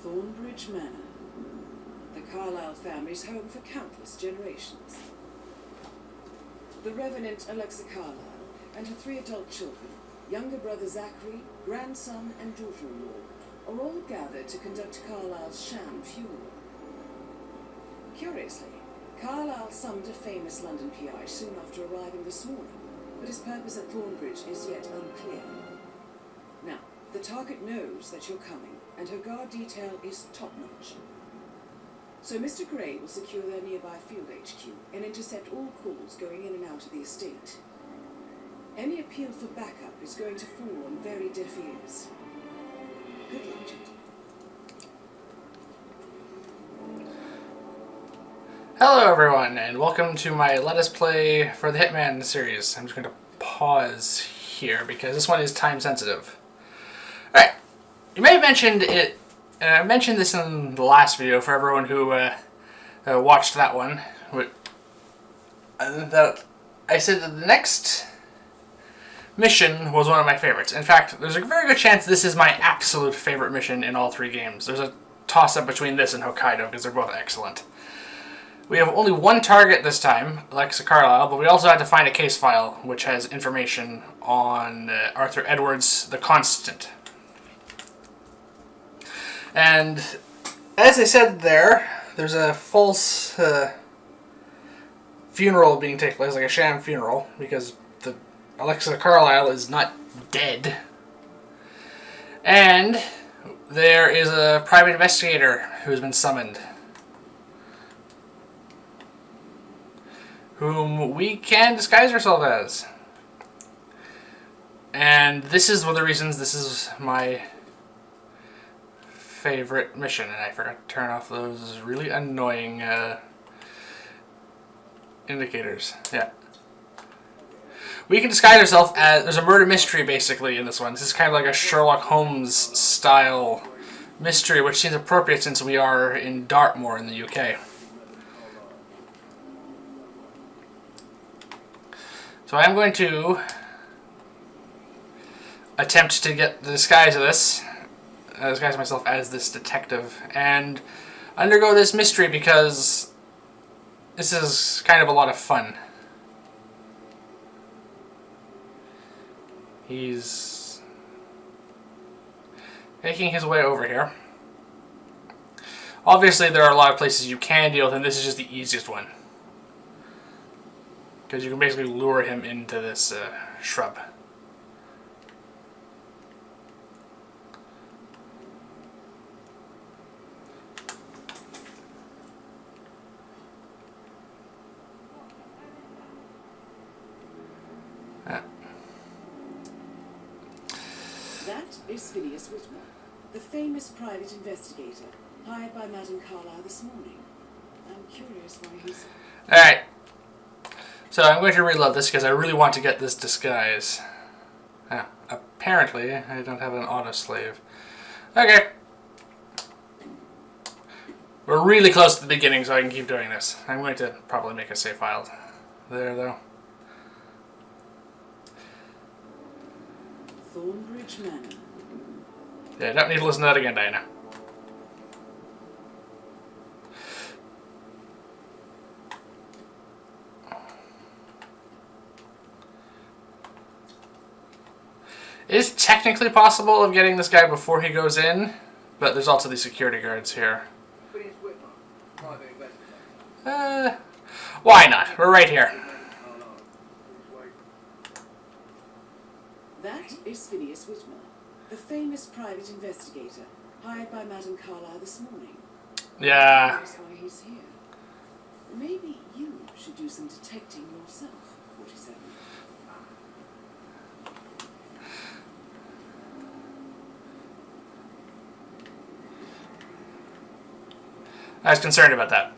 Thornbridge Manor, the Carlisle family's home for countless generations. The Revenant Alexa Carlisle and her 3 adult children, younger brother Zachary, grandson and daughter-in-law, are all gathered to conduct Carlisle's sham funeral. Curiously, Carlisle summoned a famous London PI soon after arriving this morning, but his purpose at Thornbridge is yet unclear. Now, the target knows that you're coming, and her guard detail is top-notch. So Mr. Gray will secure their nearby field HQ and intercept all calls going in and out of the estate. Any appeal for backup is going to fall on very deaf ears. Good luck, gentlemen. Hello everyone, and welcome to my Let Us Play for the Hitman series. I'm just going to pause here because this one is time sensitive. Alright, you may have mentioned it, and I mentioned this in the last video for everyone who watched that one. I said that the next mission was one of my favorites. In fact, there's a very good chance this is my absolute favorite mission in all 3 games. There's a toss-up between this and Hokkaido because they're both excellent. We have only one target this time, Alexa Carlisle, but we also had to find a case file which has information on Arthur Edwards, the Constant. And as I said there's a false funeral being taken place, like a sham funeral, because the Alexa Carlisle is not dead. And there is a private investigator who's been summoned, whom we can disguise ourselves as. And this is one of the reasons this is my favorite mission, and I forgot to turn off those really annoying indicators. Yeah. We can disguise ourselves as... There's a murder mystery, basically, in this one. This is kind of like a Sherlock Holmes-style mystery, which seems appropriate since we are in Dartmoor in the UK. So I'm going to attempt to get the disguise of this, disguise myself as this detective, and undergo this mystery because this is kind of a lot of fun. He's making his way over here. Obviously there are a lot of places you can deal with him. This is just the easiest one, because you can basically lure him into this shrub. That is Phineas Whitmer, the famous private investigator hired by Madame Carlisle this morning. I'm curious why he's... Alright. So I'm going to reload this because I really want to get this disguise. Apparently, I don't have an autoslave. Okay. We're really close to the beginning, so I can keep doing this. I'm going to probably make a save file there, though. Thornbridge Manor. Yeah, I don't need to listen to that again, Diana. It is technically possible of getting this guy before he goes in, but there's also these security guards here. Why not? We're right here. That is Phineas Whitmer, the famous private investigator hired by Madame Carlisle this morning. Yeah. That's why he's here. Maybe you should do some detecting yourself, 47. I was concerned about that.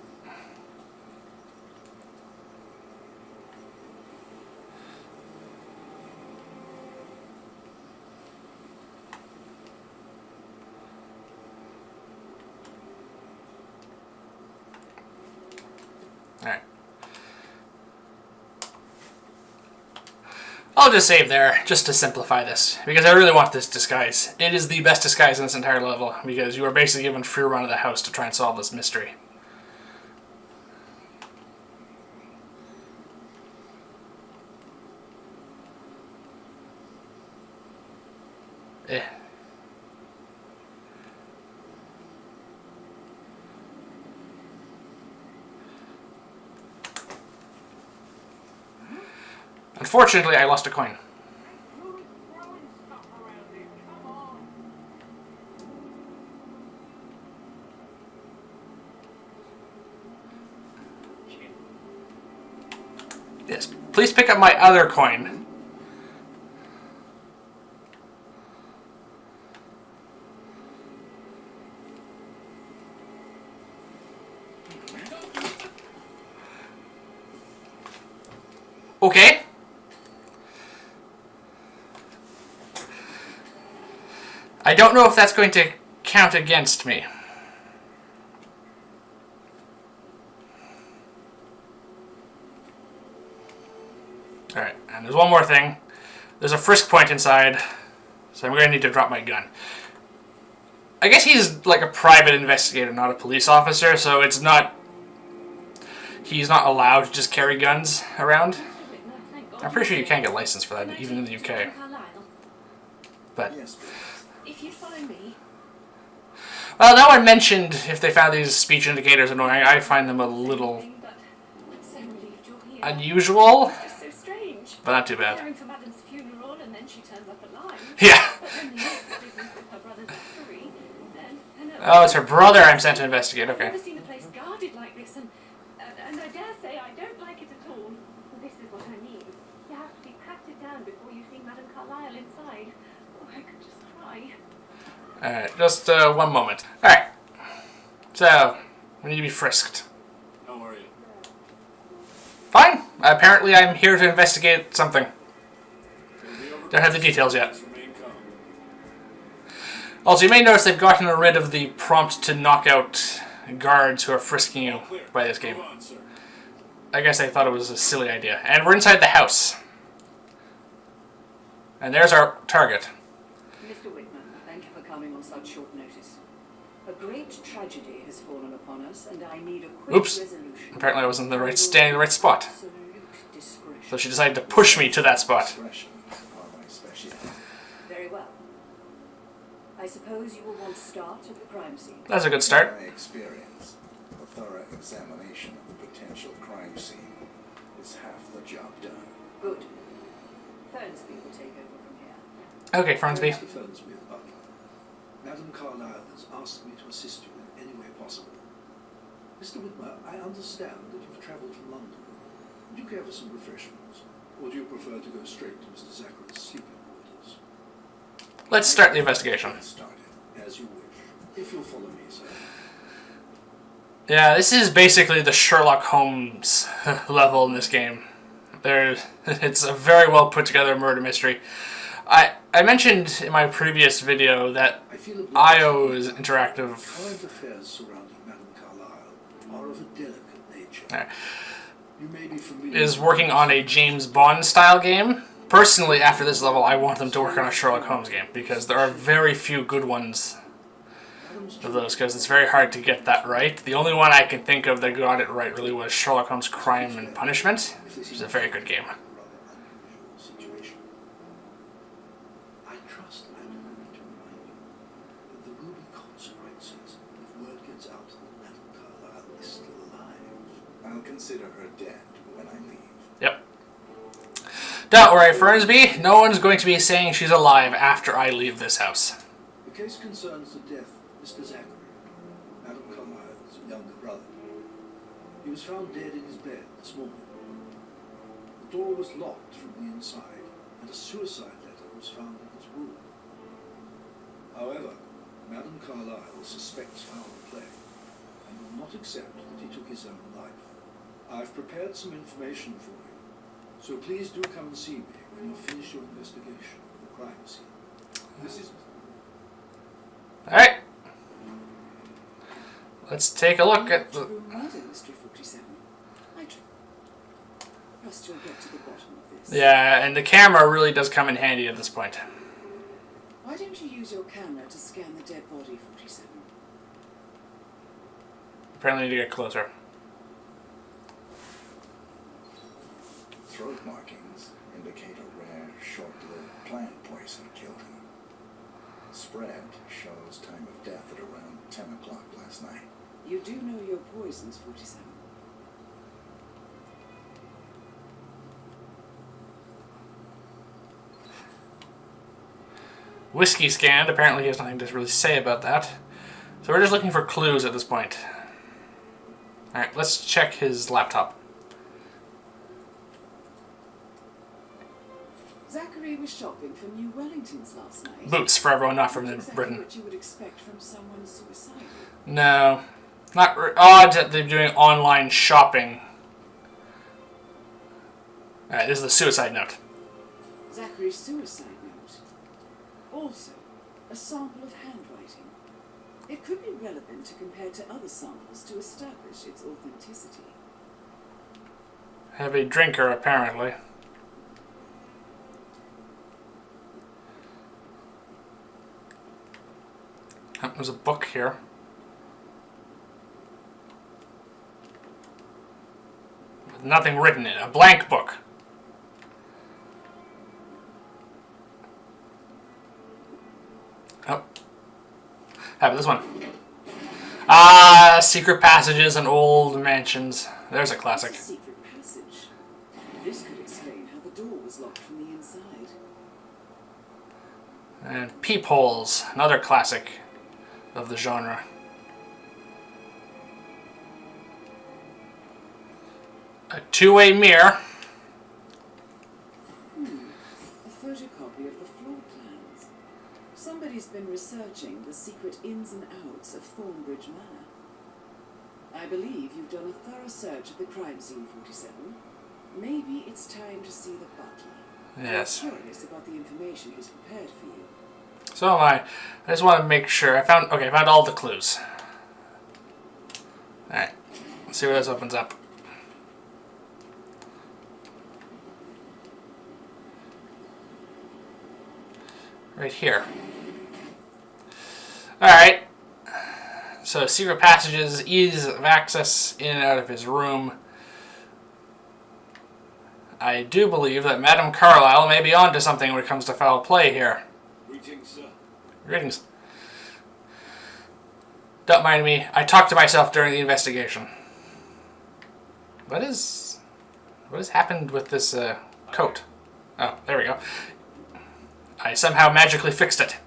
I'll just save there, just to simplify this, because I really want this disguise. It is the best disguise in this entire level, because you are basically given free run of the house to try and solve this mystery. Eh. Unfortunately, I lost a coin. Yes, please pick up my other coin. Okay. I don't know if that's going to count against me. Alright, and there's one more thing. There's a frisk point inside, so I'm going to need to drop my gun. I guess he's like a private investigator, not a police officer, so it's not... He's not allowed to just carry guns around. I'm pretty sure you can't get licensed for that, even in the UK. But... If you follow me. Well, no one mentioned if they found these speech indicators annoying. I find them a little unusual, but not too bad. Yeah. Oh, it's her brother I'm sent to investigate. Okay. I've never seen a place guarded like this, and I dare say I don't like it at all. This is what I mean. You have to be patted down before you see Madame Carlyle inside. Oh, I could just cry. Alright, just one moment. Alright. So, we need to be frisked. How are you? Fine. Apparently I'm here to investigate something. Don't have the details yet. Also, you may notice they've gotten rid of the prompt to knock out guards who are frisking you by this game. I guess I thought it was a silly idea. And we're inside the house. And there's our target. Mr. Whitman, thank you for coming on such short notice. A great tragedy has fallen upon us, and I need a quick resolution. Apparently I wasn't standing in the right spot. Absolute discretion. So she decided to push me to that spot. Very well. I suppose you will want to start at the crime scene. That's a good start. In my experience, a thorough examination of the potential crime scene is half the job done. Good. Fernsby will take over from here. Okay, Fernsby. Mr. Fernsby, the butler. Madame Carlyle has asked me to assist you in any way possible. Mr. Whitmer, I understand that you've travelled from London. Would you care for some refreshments? Or do you prefer to go straight to Mr. Zachary's sleeping quarters? Let's start the investigation. Let's start it, as you wish. If you'll follow me, sir. Yeah, this is basically the Sherlock Holmes level in this game. It's a very well put together murder mystery. I mentioned in my previous video that IO's interactive Current affairs surrounding Madame Carlyle are of a delicate nature. You may be familiar is working on a James Bond style game. Personally, after this level, I want them to work on a Sherlock Holmes game, because there are very few good ones of those, because it's very hard to get that right. The only one I can think of that got it right really was Sherlock Holmes Crime and Punishment, which is a very good game. I trust I don't need to remind you that there will be consequences if word gets out that Madame Carlyle is still alive. I'll consider her dead when I leave. Yep. Don't worry, Fernsby. No one's going to be saying she's alive after I leave this house. The case concerns the death of Mr. Zachary, Madame Carlyle's younger brother. He was found dead in his bed this morning. The door was locked from the inside, and a suicide letter was found in his room. However, Madame Carlyle suspects foul play, and will not accept that he took his own life. I've prepared some information for you, so please do come and see me when you finish your investigation of the crime scene. This is... Alright. Let's take a look at the... Murder, Mr. 47. trust you'll get to the bottom of this. Yeah, and the camera really does come in handy at this point. Why don't you use your camera to scan the dead body, 47? Apparently need to get closer. Throat markings indicate a rare, short-lived plant poison killed him. Spread shows time of death at around 10 o'clock last night. You do know your poisons, 47. Whiskey scanned. Apparently he has nothing to really say about that. So we're just looking for clues at this point. Alright, let's check his laptop. Zachary was shopping for new Wellingtons last night. Boots for everyone not from Exactly Britain. what you would expect from someone suicidal. No. Not odd that they're doing online shopping. Alright, this is the suicide note. Zachary's suicide note. Also, a sample of handwriting. It could be relevant to compare to other samples to establish its authenticity. Heavy drinker, apparently. Oh, there's a book here. With nothing written in it. A blank book. Oh. How about this one? Ah, secret passages and old mansions. There's a classic. It's a secret passage. This could explain how the door was locked from the inside. And peepholes, another classic of the genre. A two-way mirror. A photocopy of the floor plans. Somebody's been researching the secret ins and outs of Thornbridge Manor. I believe you've done a thorough search of the crime scene, 47. Maybe it's time to see the butler. Yes. I'm curious about the information he's prepared for you. So am I. I just want to make sure. I found all the clues. Alright. Let's see where this opens up. Right here. Alright. So secret passages, ease of access in and out of his room. I do believe that Madame Carlyle may be onto something when it comes to foul play here. Greetings, sir. Greetings. Don't mind me. I talked to myself during the investigation. What has happened with this coat? Oh, there we go. I somehow magically fixed it.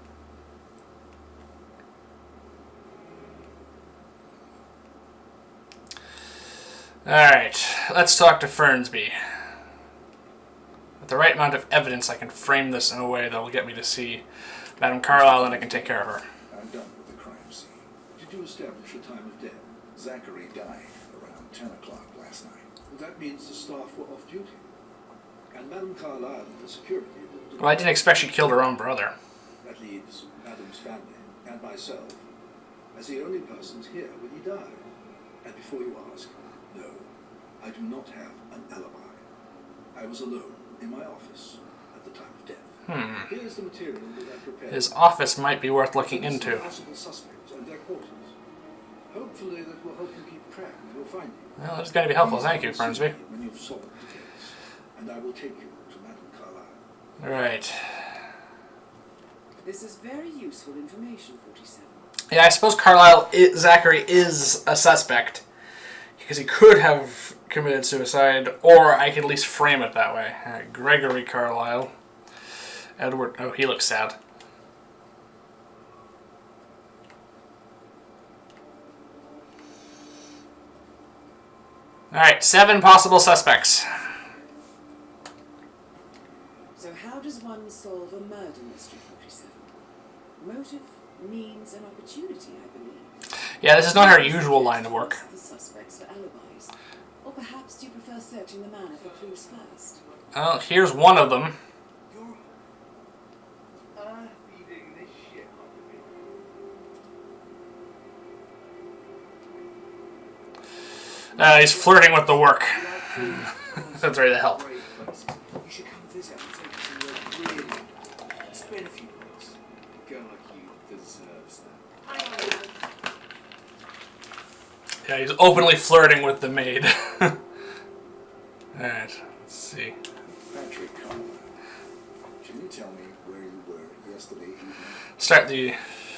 Alright, let's talk to Fernsby. With the right amount of evidence, I can frame this in a way that will get me to see Madame Carlyle and I can take care of her. I'm done with the crime scene. Did you establish the time of death? Zachary died around 10 o'clock last night. Well, that means the staff were off duty. And Madame Carlyle and the security... Well, I didn't expect she killed her own brother. That leaves Madame's family and myself as the only persons here when he died. And before you ask, no, I do not have an alibi. I was alone in my office at the time of death. Here's the material that I prepared. His office might be worth looking into. Possible suspects and their quarters. Hopefully that will help you keep track of your findings. Well, that's going to be helpful. Thank you, Fernsby. When you've solved the case, and I will take you to Madame Carlyle. Right. This is very useful information, 47. Yeah, I suppose Zachary is a suspect. Because he could have committed suicide, or I could at least frame it that way. Gregory Carlyle. Edward... Oh, he looks sad. Alright, 7 possible suspects. So how does one solve a murder mystery, 47? Motive, means, and opportunity, I believe. Yeah, this is not our usual line of work. The suspects for alibis. Or perhaps do you prefer searching the manor for clues first? Well, here's one of them. beating this shit out of me. He's flirting with the work. That's ready to help. Great places. You should come visit. I'll take you somewhere really good. Spend a few bucks. A girl like you deserves that. I don't know. Yeah, he's openly flirting with the maid. Alright, let's see. Patrick Conway, can you tell me where you were yesterday evening? Start the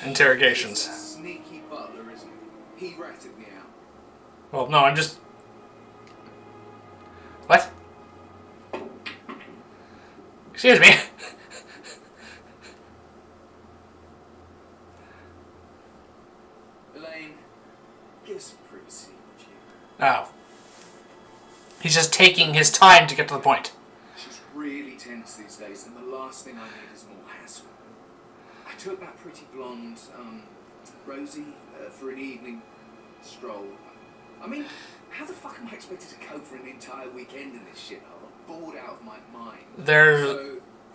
interrogations. He's a sneaky butler, isn't he? He ratted me out. Well, no, I'm just... What? Excuse me. Elaine, give us some privacy, would you? Oh. He's just taking his time to get to the point. She's really tense these days, and the last thing I need is more hassle. I took that pretty blonde, Rosie, for an evening stroll. I mean, how the fuck am I expected to cope for an entire weekend in this shithole? I'm bored out of my mind.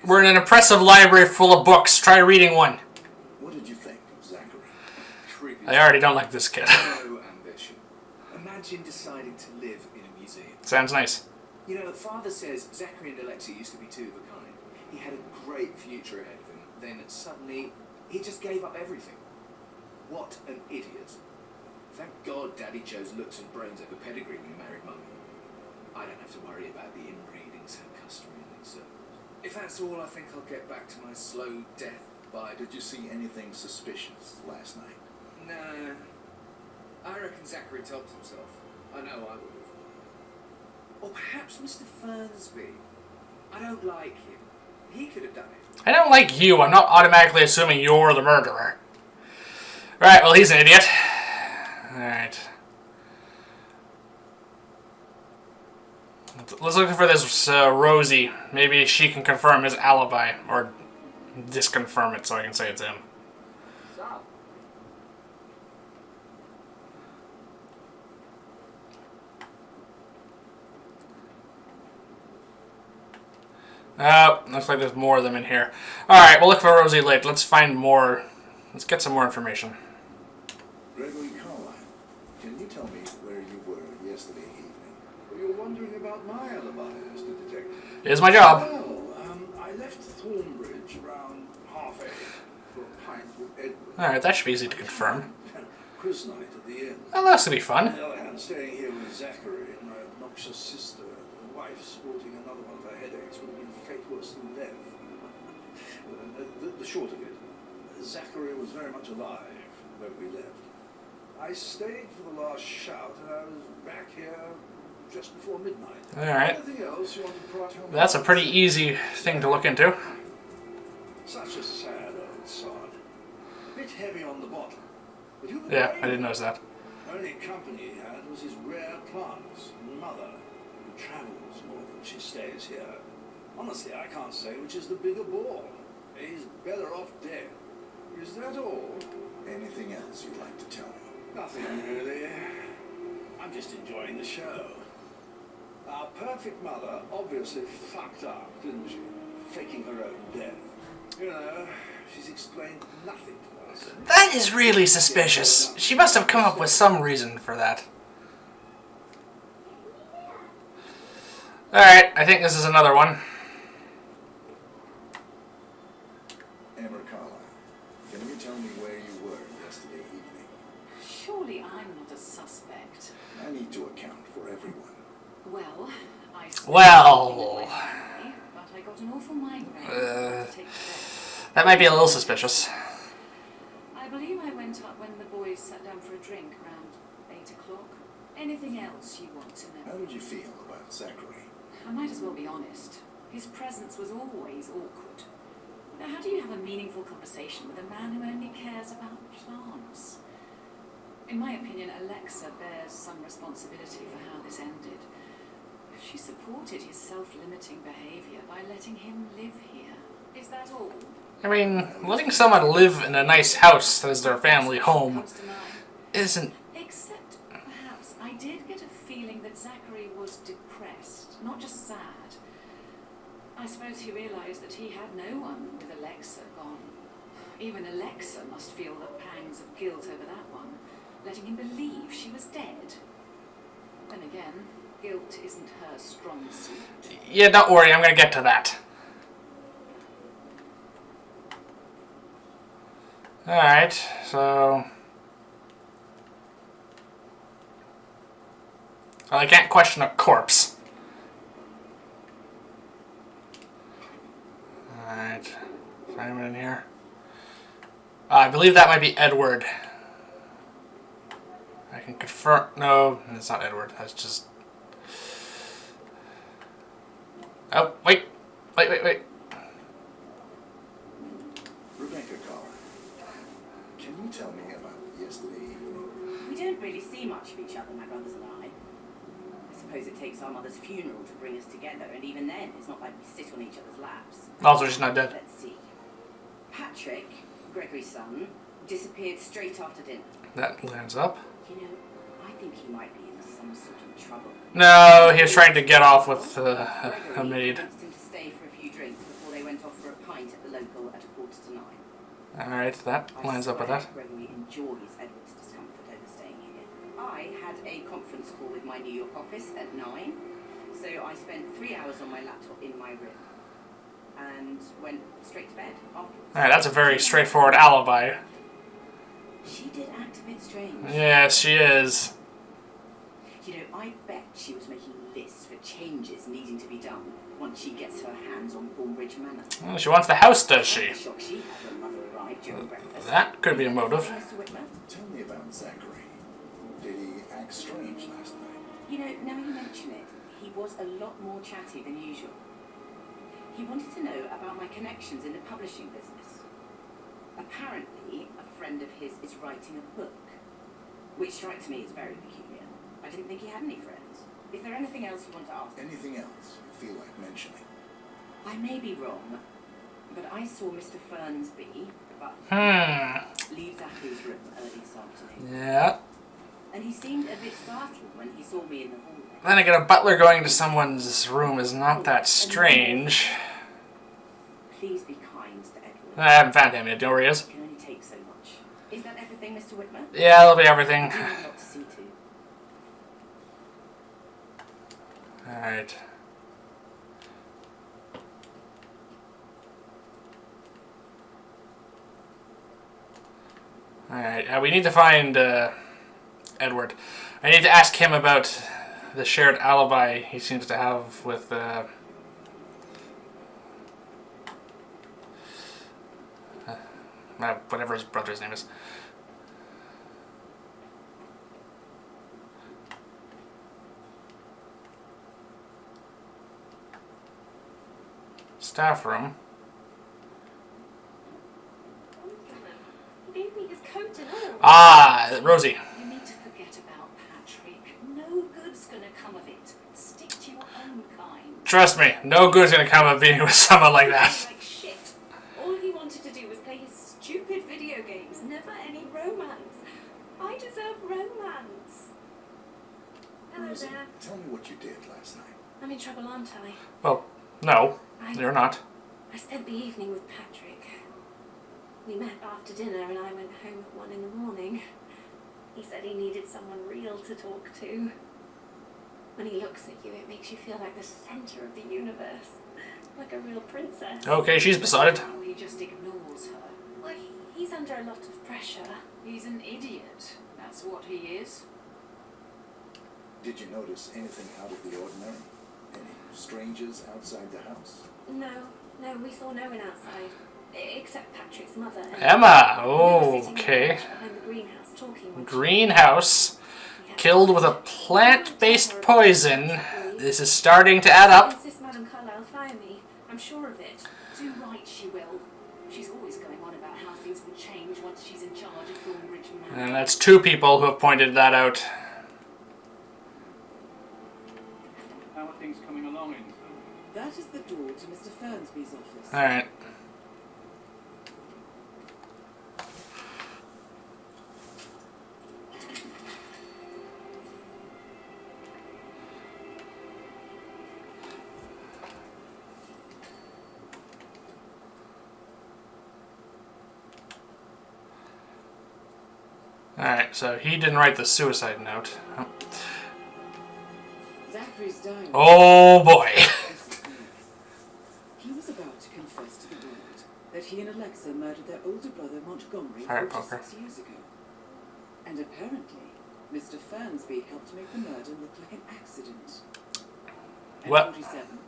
We're in an impressive library full of books. Try reading one. What did you think of Zachary? Creepy. I already don't like this kid. No ambition. Imagine deciding to live in a museum. Sounds nice. You know, Father says Zachary and Alexa used to be two of a kind. He had a great future ahead of him. Then suddenly, he just gave up everything. What an idiot. Thank God Daddy chose looks and brains over pedigree when he married Mum. I don't have to worry about the inbreeding so customary in these circles. If that's all, I think I'll get back to my slow death by... Did you see anything suspicious last night? Nah. I reckon Zachary topped himself. I know I would have. Or perhaps Mr. Fernsby. I don't like him. He could have done it. I don't like you. I'm not automatically assuming you're the murderer. Right, well, he's an idiot. Alright. Let's look for this Rosie. Maybe she can confirm his alibi. Or disconfirm it so I can say it's him. Looks like there's more of them in here. Alright, we'll look for Rosie later. Let's find more. Let's get some more information. Gregory Carlyle, can you tell me where you were yesterday evening? Well, you're wondering about my alibi, Mr. Detective. It is my job. Well, I left Thornbridge around 7:30 for a pint with Edward. Alright, that should be easy to confirm. Quiz night at the inn. Well, that's gonna be fun. On the other hand, staying here with Zachary and my obnoxious sister, and the wife sporting another one of her headaches, would have been fate worse than death. The short of it, Zachary was very much alive when we left. I stayed for the last shout, and I was back here just before midnight. Alright. Anything else you want to tell me? That's a pretty easy thing to look into. Such a sad old sod. Bit heavy on the bottom. But who would Yeah, blame I didn't him? notice that. Only company he had was his rare plants and mother, who travels more than she stays here. Honestly, I can't say which is the bigger ball. He's better off dead. Is that all? Anything else you'd like to tell me? Nothing really. I'm just enjoying the show. Our perfect mother obviously fucked up, didn't she? Faking her own death. You know, she's explained nothing to us. That is really suspicious. She must have come up with some reason for that. Alright, I think this is another one. Amber Carlyle, can you tell me where you were yesterday evening? Surely I'm not a suspect. I need to account for everyone. Well, I Well. but I got an awful migraine to take today. That might be a little suspicious. I believe I went up when the boys sat down for a drink around 8 o'clock. Anything else you want to How know? did you feel about Zachary? I might as well be honest. His presence was always awkward. Now, how do you have a meaningful conversation with a man who only cares about plants? In my opinion, Alexa bears some responsibility for how this ended. She supported his self-limiting behavior by letting him live here. Is that all? I mean, letting someone live in a nice house as their family home Comes to mind. isn't... Except, perhaps, I did get a feeling that Zachary was depressed, not just sad. I suppose he realized that he had no one with Alexa gone. Even Alexa must feel the pangs of guilt over that one, letting him believe she was dead. Then again, Guilt isn't her strong suit. Yeah, don't worry, I'm gonna get to that. Alright, so... Well, I can't question a corpse. Alright. Is there anyone in here? I believe that might be Edward. I can confirm... No, it's not Edward. That's just... Oh, wait. Wait. Rebecca Collar, can you tell me about yesterday evening? We don't really see much of each other, my brothers and I. I suppose it takes our mother's funeral to bring us together, and even then, it's not like we sit on each other's laps. Also, she's not dead. Let's see. Patrick, Gregory's son, disappeared straight after dinner. That lands up. You know, I think he might be in some sort of trouble. No, he was trying to get off with a Gregory maid. convinced him to stay for a few drinks before they went off for a pint at the local at 8:45. Alright, that lines up with that. Gregory enjoys Edward's discomfort over staying here. I had a conference call with my New York office at 9, so I spent 3 hours on my laptop in my room and went straight to bed afterwards. Alright, that's a very straightforward alibi. She did act a bit strange. Yes, she is. You know, I bet she was making lists for changes needing to be done once she gets her hands on Thornbridge Manor. Well, she wants the house, does she? I'm shocked she had when mother arrived during breakfast. That could be a motive. Mr. Whitman? Tell me about Zachary. Did he act strange last night? You know, now you mention it, he was a lot more chatty than usual. He wanted to know about my connections in the publishing business. Apparently, a friend of his is writing a book, which strikes me as very peculiar. I didn't think he had any friends. Is there anything else you want to ask? Anything else you feel like mentioning? I may be wrong, but I saw Mr. Fernsby, leave Zachary's room early this afternoon. Yeah. And he seemed a bit startled when he saw me in the hallway. Then again, a butler going to someone's room is not that strange. Please be kind to Edward. I haven't found him yet. Do you know where he is? It can only take so much. Is that everything, Mr. Whitman? Yeah, that'll be everything. You have a lot to see to. Alright. Alright, we need to find Edward. I need to ask him about the shared alibi he seems to have with whatever his brother's name is. Staff room. He gave me his coat and all. Ah, Rosie. You need to forget about Patrick. No good's gonna come of it. Stick to your own kind. Trust me, no good's gonna come of being with someone like that. Like shit. All he wanted to do was play his stupid video games. Never any romance. I deserve romance. Hello Rosie, there. tell me what you did last night. I'm in trouble, aren't I? Well, no, you're not. I spent the evening with Patrick. We met after dinner and I went home at 1 in the morning. He said he needed someone real to talk to. When he looks at you, it makes you feel like the center of the universe. Like a real princess. Okay, she's besotted. Oh, he just ignores her. Well, he's under a lot of pressure. He's an idiot. That's what he is. Did you notice anything out of the ordinary? Any strangers outside the house? No, we saw no one outside. Except Patrick's mother. And Emma! we were sitting Okay. behind the greenhouse talking. when she- Greenhouse. We had- Killed with a plant-based poison. This is starting to add up. I insist Madame Carlyle fire me. I'm sure of it. Do right, she will. She's always going on about how things will change once she's in charge of Thornbridge Manor. And that's two people who have pointed that out. How are things coming along in? That is the door to Mr. Fernsby's office. Alright. Alright, so he didn't write the suicide note. Oh. Zachary Zachary's diary. Oh boy. This is weird. He was about to confess to the world that he and Alexa murdered their older brother Montgomery Fire 46 years ago. And apparently, Mr. Fernsby helped make the murder look like an accident. At What? 47,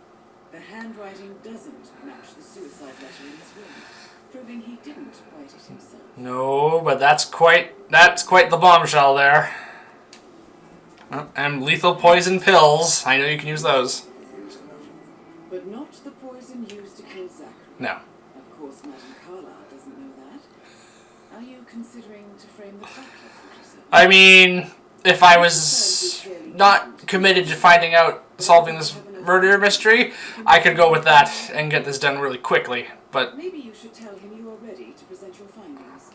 the handwriting doesn't match the suicide letter in his will, proving he didn't write it himself. No, but that's quite the bombshell there. Oh, and lethal poison pills. I know you can use those. But not the poison used to kill Zachary. No. Of course, Madame Carlyle doesn't know that. Are you considering to frame the fact of 47? I mean, if I was not committed to finding out, solving this murder mystery, I could go with that and get this done really quickly. But Maybe you should tell him you are ready to present your findings.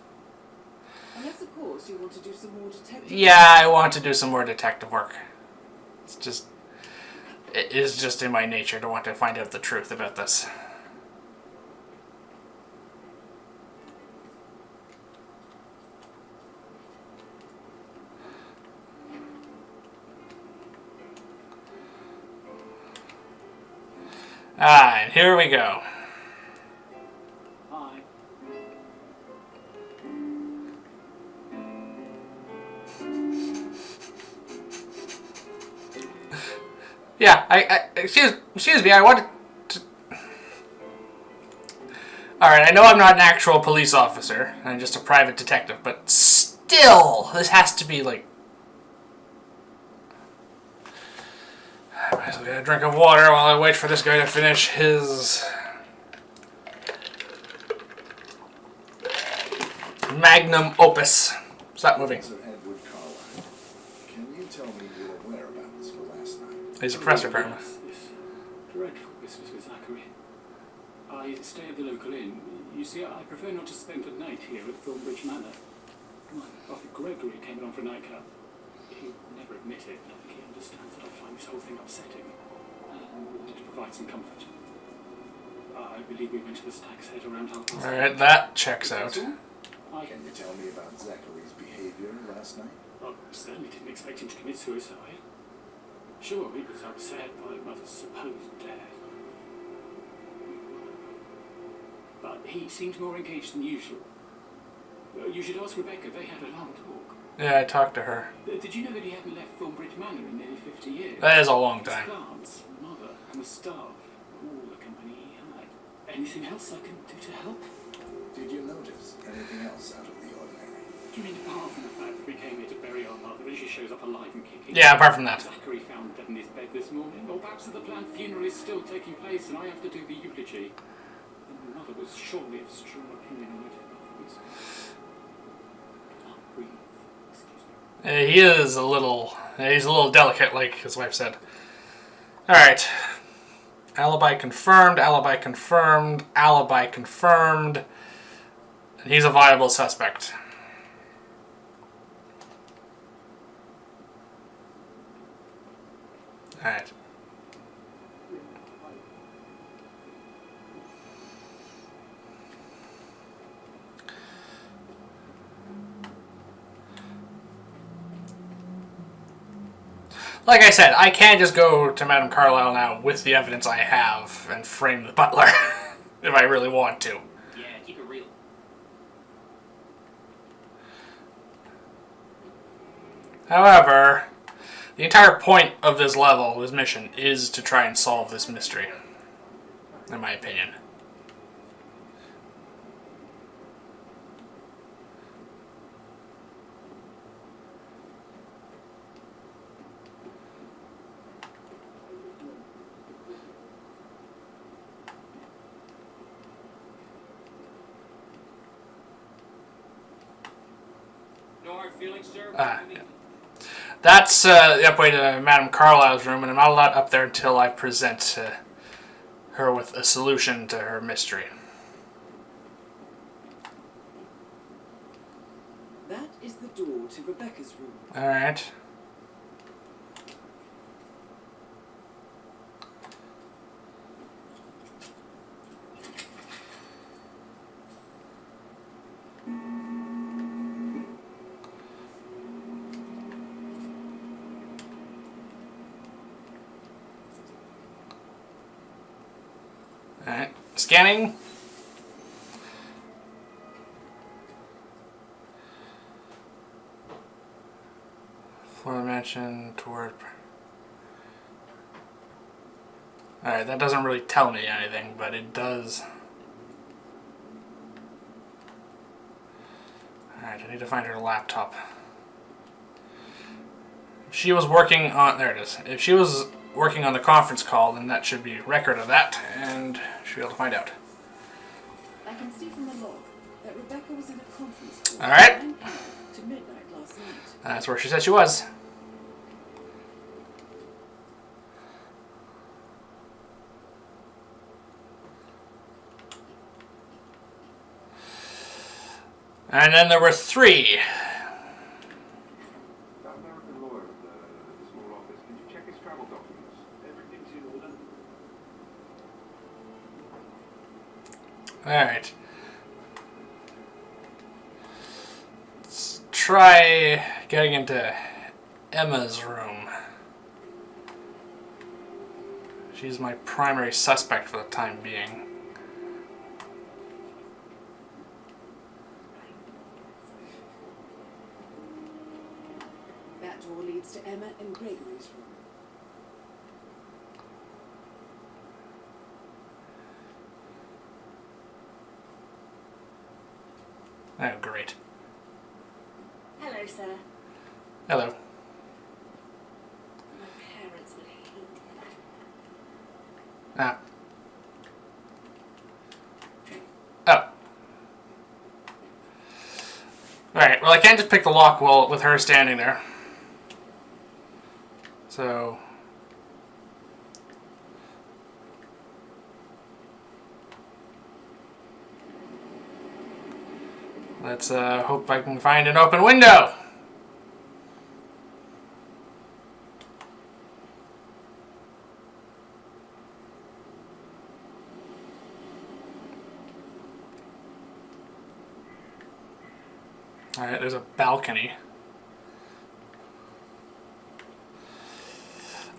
Unless, of course, you want to do some more detective yeah, I want to do some more detective work. It is just in my nature to want to find out the truth about this. And here we go. Hi. Yeah, excuse me, I wanted to... Alright, I know I'm not an actual police officer, I'm just a private detective, but still, this has to be like... I might as well get a drink of water while I wait for this guy to finish his... magnum opus. Stop moving. Sir Edward Carlyle, can you tell me your whereabouts for last night? He's a press department. This dreadful business with Zachary. I stay at the local inn. You see, I prefer not to spend the night here at Thornbridge Manor. My brother Gregory came along for a nightcap. He would never admit it. I think he understands that I find this whole thing upsetting. And wanted to provide some comfort. I believe we went to the Stag's Head around half past. Alright, that checks out. Can you tell me about Zachary's behavior last night? I certainly didn't expect him to commit suicide. Sure, he was upset by Mother's supposed death. But he seemed more engaged than usual. You should ask Rebecca, they had a long talk. Yeah, I talked to her. Did you know that he hadn't left Thornbridge Manor in nearly 50 years? That is a long time. His plants, Mother, and the staff, all the company he had. Anything else I can do to help? Did you notice anything else out of the ordinary? Do you mean apart from the fact that we came here to bury our mother and she shows up alive and kicking? Yeah, apart from that. Zachary found dead in his bed this morning, or perhaps that the planned funeral is still taking place and I have to do the eulogy. And Mother was surely of strong opinion on it afterwards. Can't breathe. Excuse me. He is he's a little delicate, like his wife said. Alright. Alibi confirmed, alibi confirmed, alibi confirmed. And he's a viable suspect. Alright. Like I said, I can't just go to Madame Carlyle now with the evidence I have and frame the butler if I really want to. Yeah, keep it real. However, the entire point of this level, this mission, is to try and solve this mystery, in my opinion. No hard feelings, sir? Yeah. That's the up way to Madame Carlyle's room, and I'm not allowed up there until I present her with a solution to her mystery. That is the door to Rebecca's room. Alright. Alright, scanning. Floor of the mansion toward... Alright, that doesn't really tell me anything, but it does... Alright, I need to find her laptop. If she was working on... There it is. If she was working on the conference call, then that should be record of that, and she'll be able to find out. I can see from the log that Rebecca was in a conference call Alright. from 9 p.m. to midnight last night. That's where she said she was. And then there were 3. That American lawyer at the small office, did you check his travel documents? Everything's in order. Alright. Let's try getting into Emma's room. She's my primary suspect for the time being. That door leads to Emma and Gregory's room. Oh, great. Hello, sir. Hello. My parents would hate it. Ah. Oh. Alright, well I can't just pick the lock with her standing there. So... let's hope I can find an open window! Alright, there's a balcony.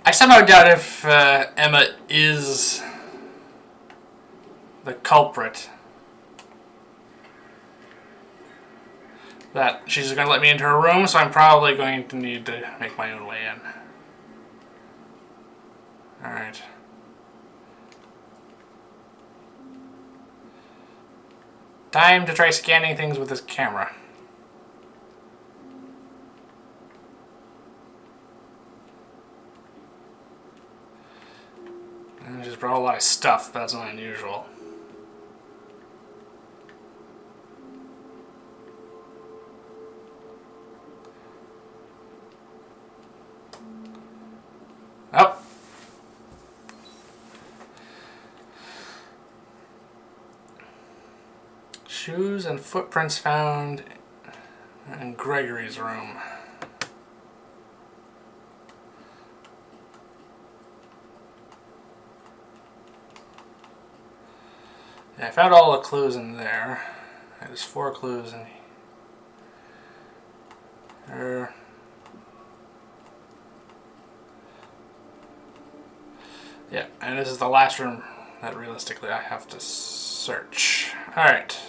I somehow doubt if Emma is the culprit. That she's going to let me into her room, so I'm probably going to need to make my own way in. Alright. Time to try scanning things with this camera. I just brought a lot of stuff, but that's not unusual. Oh. Shoes and footprints found in Gregory's room. Yeah, I found all the clues in there. There's 4 clues in here. Yeah, and this is the last room that realistically I have to search. Alright.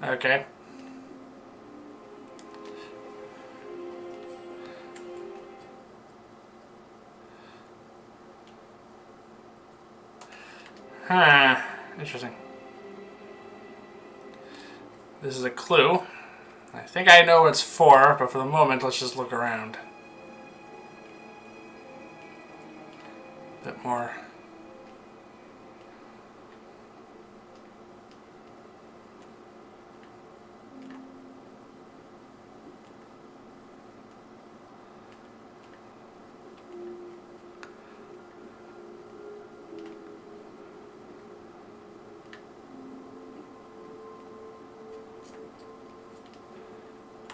Okay. Huh. Interesting. This is a clue. I think I know what it's for, but for the moment, let's just look around. A bit more.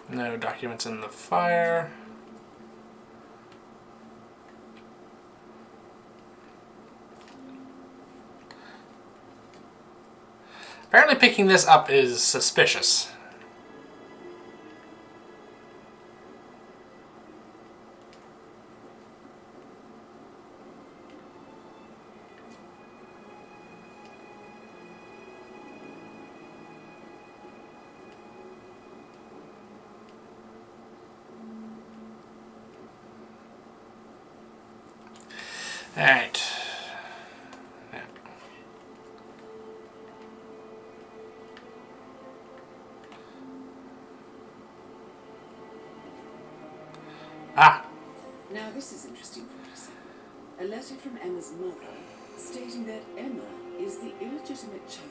No documents in the fire. Apparently picking this up is suspicious. Alright. Yeah. Ah. Now this is interesting for us. A letter from Emma's mother stating that Emma is the illegitimate child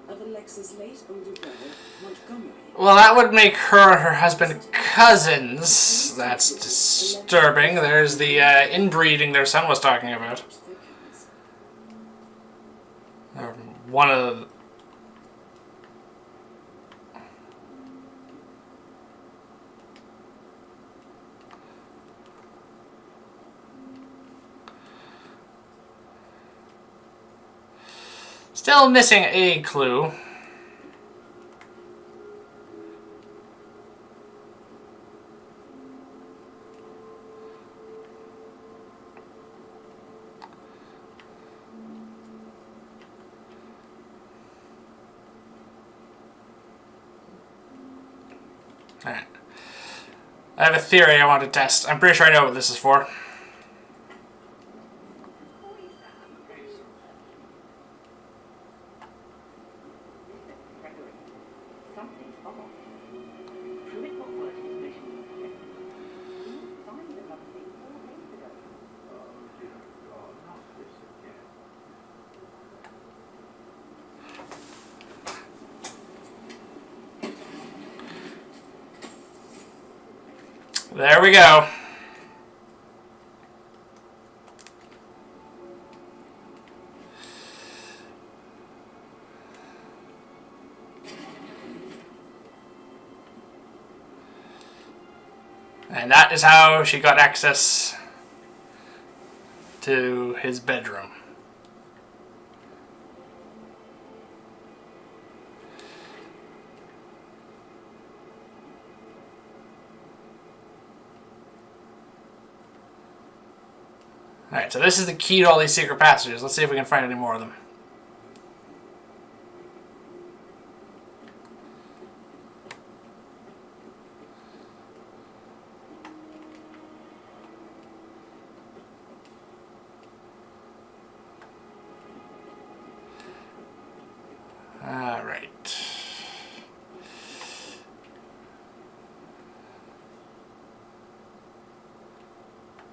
of Alexa's late older brother, Montgomery. Well, that would make her and her husband cousins. That's disturbing. There's the inbreeding their son was talking about. Or one of the... Still missing a clue. Alright. I have a theory I want to test. I'm pretty sure I know what this is for. There we go. And that is how she got access to his bedroom. Alright, so this is the key to all these secret passages. Let's see if we can find any more of them. Alright.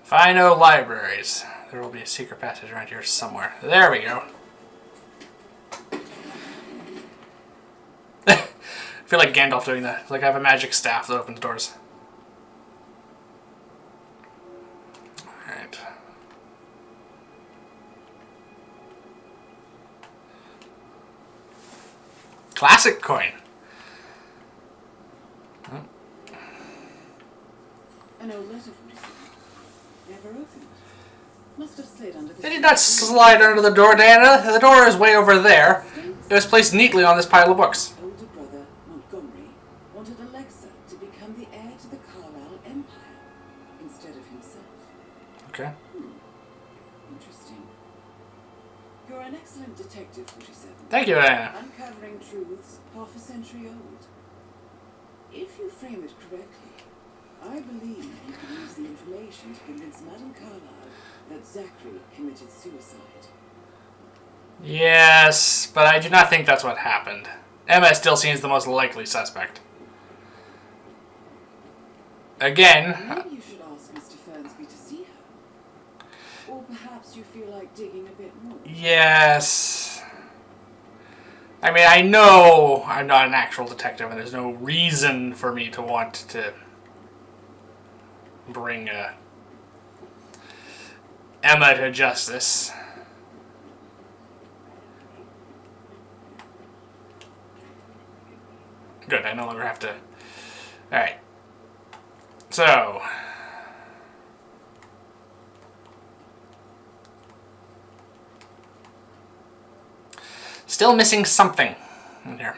If I know libraries, there will be a secret passage around here somewhere. There we go. I feel like Gandalf doing that. It's like I have a magic staff that opens doors. Alright. Classic coin. Oh. An old letter from his never opened. Must have slid under the... It did not slide under the door, Diana. The door is way over there. It was placed neatly on this pile of books. Older brother, Montgomery, wanted Alexa to become the heir to the Carlisle Empire instead of himself. Okay. Interesting. You're an excellent detective, 47. Thank you, Diana. Uncovering truths half a century old. If you frame it correctly, I believe you can use the information to convince Madame Carlisle that Zachary committed suicide. Yes, but I do not think that's what happened. Emma still seems the most likely suspect. Again... Maybe you should ask Mr. Fernsby to see her. Or perhaps you feel like digging a bit more. Yes. I mean, I know I'm not an actual detective, and there's no reason for me to want to bring Emma to justice. Good, I no longer have to... Alright. So... Still missing something in here.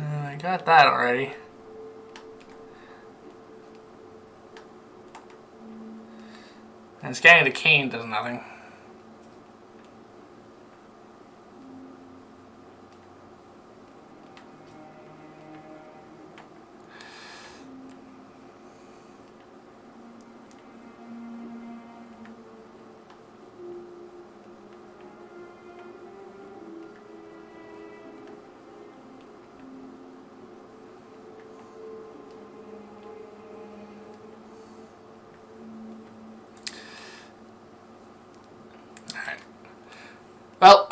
I got that already. And scanning the cane does nothing.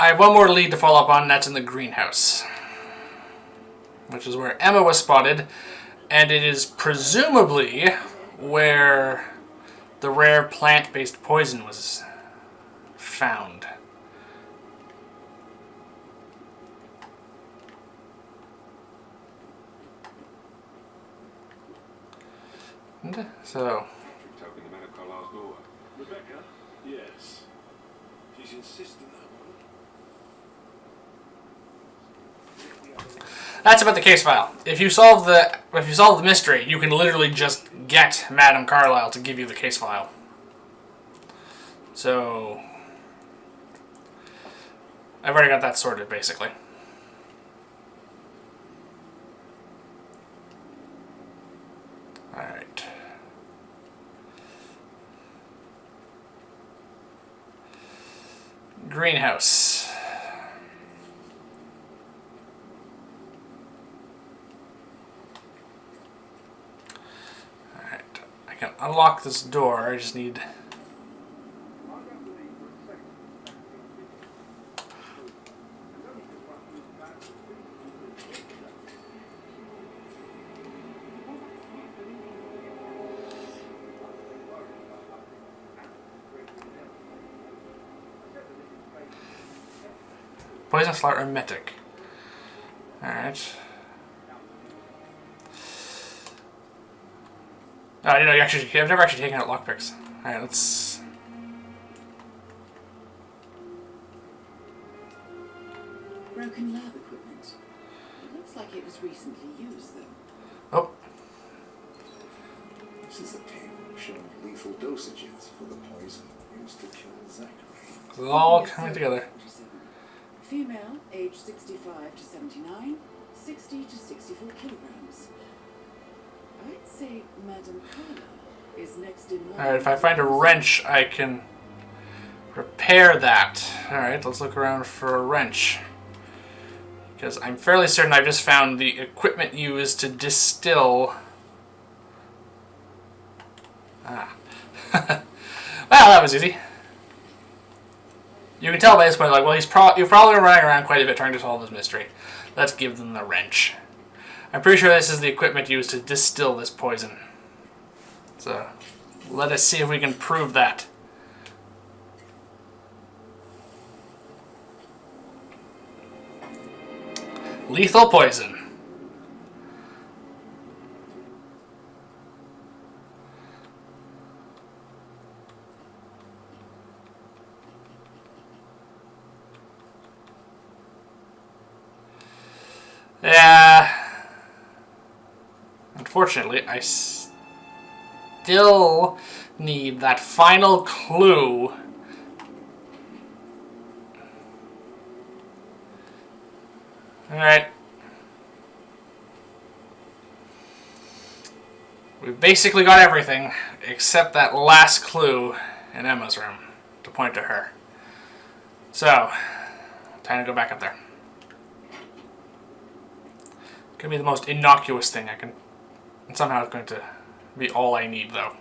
I have one more lead to follow up on, and that's in the greenhouse, which is where Emma was spotted, and it is presumably where the rare plant-based poison was found. So, Token the man of Carlisle's daughter. Rebecca? Yes. She's insisting that one. that's about the case file. If you solve the mystery, you can literally just get Madame Carlyle to give you the case file. So, I've already got that sorted, basically. Alright. Greenhouse. Alright. I can unlock this door, I just need... Poison slot emetic. Alright. Oh, you know, I've never actually taken out lockpicks. Alright, let's... Broken lab equipment. It looks like it was recently used, though. Oh. This is a table showing lethal dosages for the poison used to kill Zachary. It's all coming together. Female, age 65 to 79, 60 to 64 kilograms. I'd say Madame Carla is next in line. Alright, if I find a wrench, I can repair that. Alright, let's look around for a wrench. Because I'm fairly certain I've just found the equipment used to distill... Ah. Well, that was easy. You can tell by this point, like, well, you're probably running around quite a bit trying to solve this mystery. Let's give them the wrench. I'm pretty sure this is the equipment used to distill this poison. So, let us see if we can prove that. Lethal poison. Yeah. Unfortunately, I still need that final clue. Alright. We've basically got everything except that last clue in Emma's room to point to her. So, time to go back up there. Gonna be the most innocuous thing I can... And somehow it's going to be all I need, though.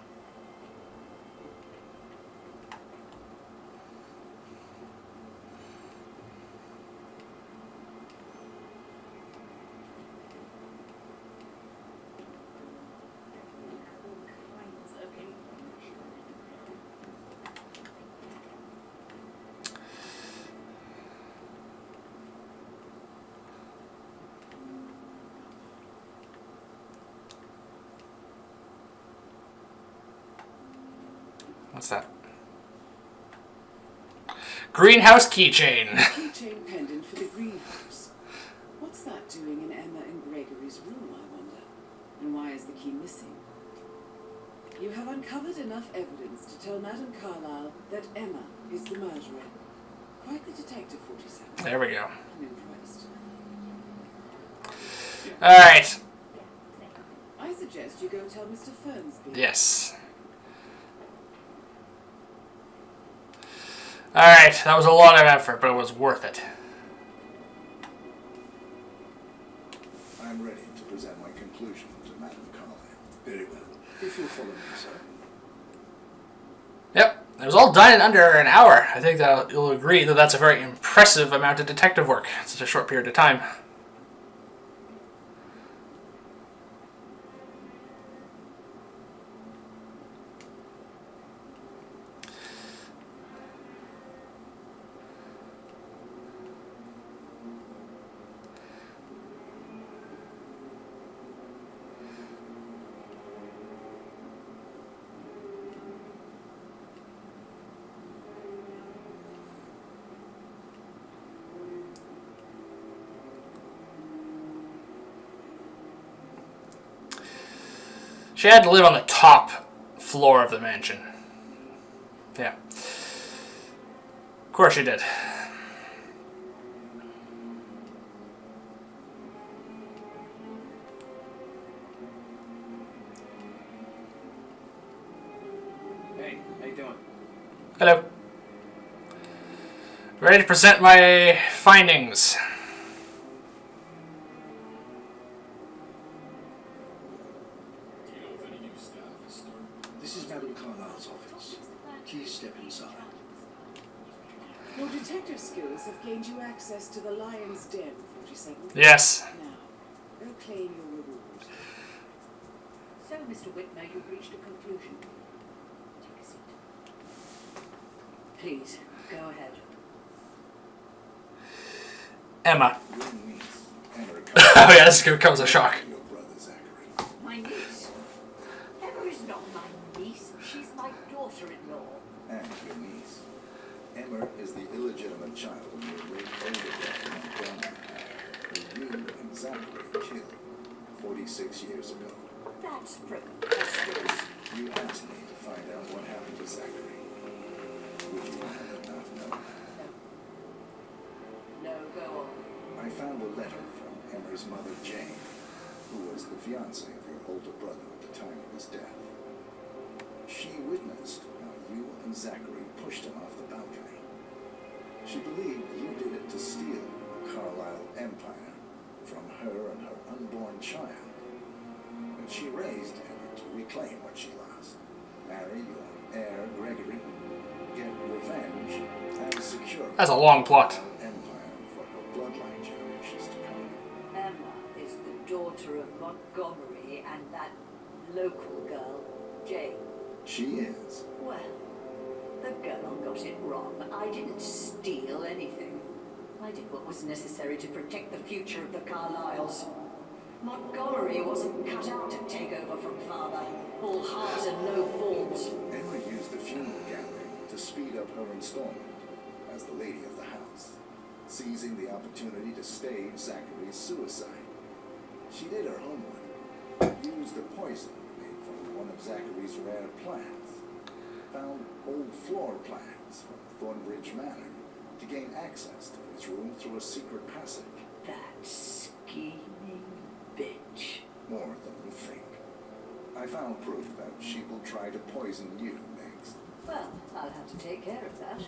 What's that? Greenhouse keychain. Keychain pendant for the greenhouse. What's that doing in Emma and Gregory's room, I wonder? And why is the key missing? You have uncovered enough evidence to tell Madame Carlyle that Emma is the murderer. Quite the detective, 47. There we go. I'm impressed. Alright. I suggest you go tell Mr. Fernsby. Yes. Alright, that was a lot of effort, but it was worth it. I'm ready to present my conclusion to Madame Carlyle. Very well. If you'll follow me, sir. Yep, it was all done in under an hour. I think that you'll agree that that's a very impressive amount of detective work in such a short period of time. She had to live on the top floor of the mansion. Yeah. Of course she did. Hey, how you doing? Hello. Ready to present my findings. This is Madame Carlyle's office. Please step inside. Your detective skills have gained you access to the Lion's Den, 47. Yes. Now, go claim your reward. So, Mr. Whitmer, you've reached a conclusion. Take a seat. Please, go ahead. Emma. Your niece, Emma Oh yeah, this becomes a shock. your brother Zachary. My niece? Emma is not my niece. She's my daughter-in-law. And your niece. Emma is the illegitimate child of your late older brother, Dartmoor, who you and Zachary killed 46 years ago. That's preposterous. You asked me to find out what happened to Zachary. Would you rather not know? No, go on. I found a letter from Emma's mother, Jane, who was the fiancée of your older brother at the time of his death. She witnessed how you and Zachary pushed him off the balcony. She believed you did it to steal the Carlisle empire from her and her unborn child. And she raised Emma to reclaim what she lost. Marry your heir, Gregory, get revenge, and secure That's a long plot. empire for her bloodline generations to come. Emma is the daughter of Montgomery and that local girl, Jane. She is. Well, the girl got it wrong. I didn't steal anything. I did what was necessary to protect the future of the Carlyles. Montgomery wasn't cut out to take over from father. All heart and no balls. Emma used the funeral gathering to speed up her installment as the lady of the house, seizing the opportunity to stage Zachary's suicide. She did her homework, used a poison made from one of Zachary's rare plants, found old floor plans from Thornbridge Manor to gain access to his room through a secret passage. That scheming bitch. More than you think. I found proof that she will try to poison you next. Well, I'll have to take care of that.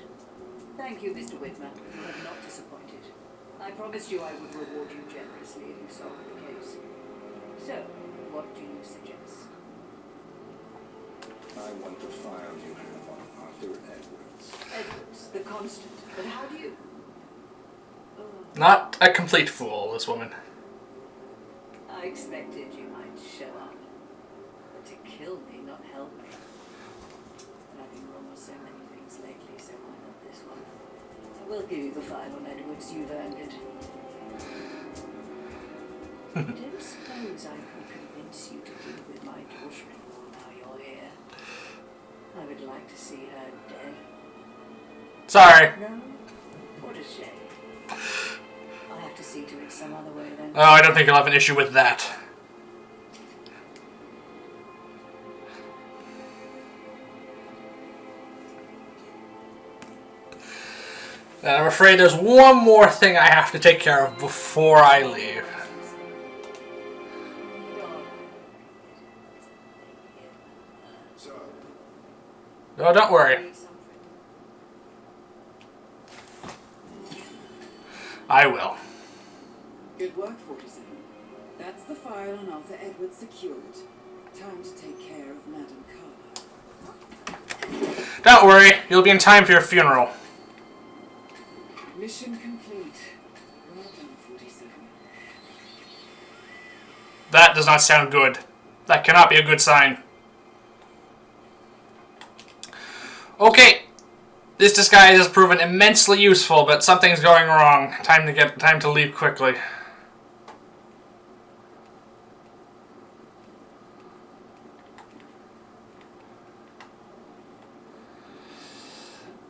Thank you, Mr. Whitmer. You have not disappointed. I promised you I would reward you generously if you solved the case. So, what do you suggest? I want the file you have on Arthur Edwards. Edwards, the constant. But how do you... Not a complete fool, this woman. I expected you might show up. But to kill me, not help me. But I've been wrong on so many things lately, so why not this one? I will give you the file on Edwards. You've earned it. I don't suppose I could convince you to deal with my daughter-in-law now you're here. I would like to see her dead. Sorry. No? What a shame. I'll have to see to it some other way then. Oh, I don't think you'll have an issue with that. And I'm afraid there's one more thing I have to take care of before I leave. So, No, don't worry. I will. Good work, 47. That's the file on Arthur Edwards secured. Time to take care of Madame Carlisle. Don't worry, you'll be in time for your funeral. Mission complete. Well done, 47. That does not sound good. That cannot be a good sign. Okay. This disguise has proven immensely useful, but something's going wrong. Time to leave quickly.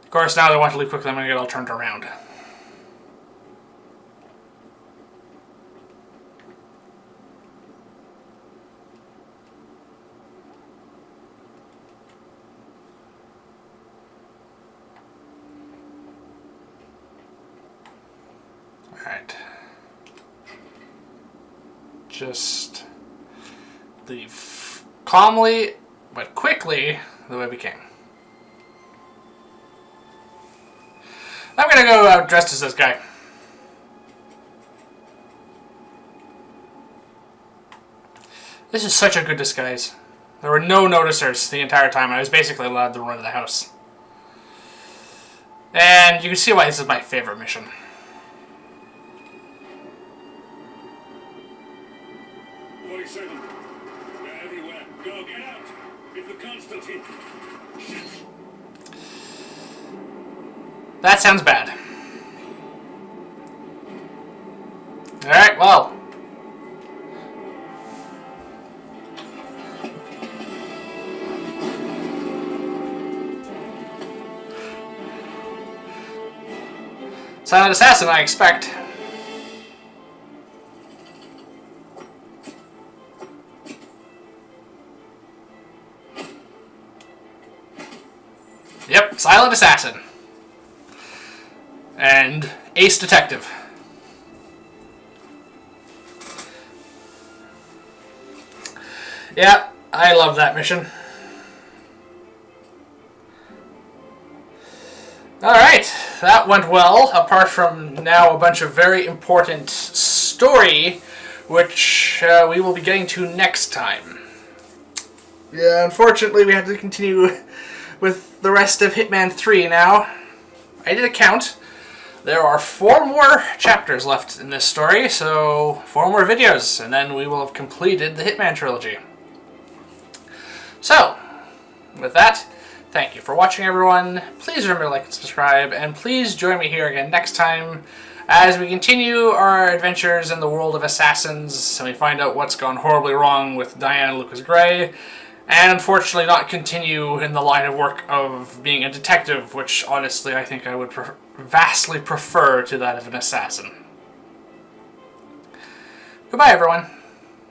Of course, now they want to leave quickly, I'm going to get all turned around. Alright. Just leave calmly, but quickly, the way we came. I'm gonna go out dressed as this guy. This is such a good disguise. There were no noticers the entire time. I was basically allowed to run the house. And you can see why this is my favorite mission. They're everywhere. Go, get out! It's the Constantine. Shit! That sounds bad. Alright, well. Silent assassin, I expect. Yep, silent assassin. And ace detective. Yeah, I love that mission. Alright, that went well, apart from now a bunch of very important story, which we will be getting to next time. Yeah, unfortunately we have to continue with the rest of Hitman 3 now. I did a count. There are 4 more chapters left in this story, so 4 more videos, and then we will have completed the Hitman Trilogy. So, with that, thank you for watching, everyone. Please remember to like and subscribe, and please join me here again next time as we continue our adventures in the world of assassins, and we find out what's gone horribly wrong with Diane Lucas Gray, and unfortunately not continue in the line of work of being a detective, which honestly I think I would vastly prefer to that of an assassin. Goodbye, everyone.